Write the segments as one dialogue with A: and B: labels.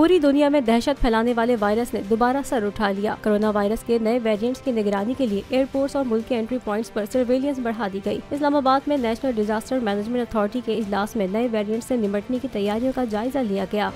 A: पूरी दुनिया में दहशत फैलाने वाले वायरस ने दोबारा सर उठा लिया। कोरोना वायरस के नए वेरिएंट्स की निगरानी के लिए एयरपोर्ट्स और मुल्क के एंट्री पॉइंट्स पर सर्वेलियंस बढ़ा दी गई। इस्लामाबाद में नेशनल डिजास्टर मैनेजमेंट अथॉरिटी के इजलास में नए वेरिएंट्स से निपटने की तैयारियों का जायजा लिया गया।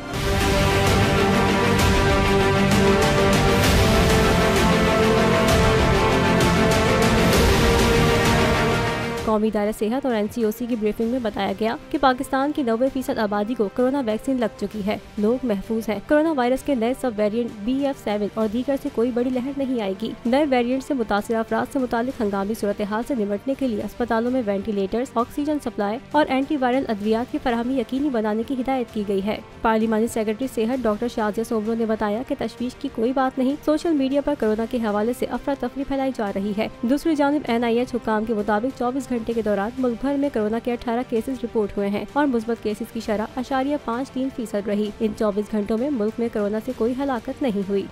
A: कौमी इदारे सेहत और NCOC की ब्रीफिंग में बताया गया कि पाकिस्तान की 90% आबादी को कोरोना वैक्सीन लग चुकी है। लोग महफूज हैं। कोरोना वायरस के नए सब वेरिएंट BF7 और दीगर से कोई बड़ी लहर नहीं आएगी। नए वेरिएंट से मुतासिर अफराद से मुतालिक हंगामी सूरत हाल से निपटने के लिए अस्पतालों में वेंटिलेटर्स, ऑक्सीजन सप्लाई और एंटीवायरल अद्वियात की फराहमी यकीनी बनाने की हिदायत की गई है। पार्लिमानी सेक्रेटरी सेहत डॉक्टर शाजिया सोमरो ने बताया कि तशवीश की कोई बात नहीं। सोशल मीडिया पर कोरोना के हवाले से अफरा तफरी फैलाई जा रही है। दूसरी जानिब NIH हुकाम के मुताबिक 24 घंटे के दौरान मुल्क भर में कोरोना के 18 केसेस रिपोर्ट हुए हैं और मुस्बत केसेस की शरह 0.53% रही। इन 24 घंटों में मुल्क में कोरोना से कोई हलाकत नहीं हुई।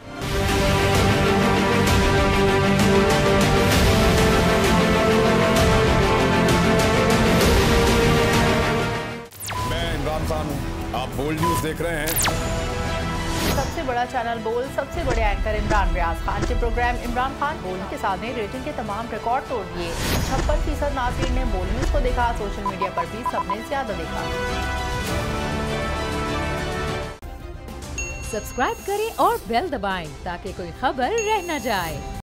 B: मैं इमरान खान हूँ, आप बोल्ड न्यूज देख रहे हैं।
C: सबसे बड़ा चैनल बोल, सबसे बड़े एंकर इमरान रियाज खान के प्रोग्राम इमरान खान बोल के साथ ने रेटिंग के तमाम रिकॉर्ड तोड़ दिए। 56% नाज़रीन ने बोल न्यूज को देखा। सोशल मीडिया पर भी सबने ज्यादा देखा।
D: सब्सक्राइब करें और बेल दबाएं ताकि कोई खबर रह न जाए।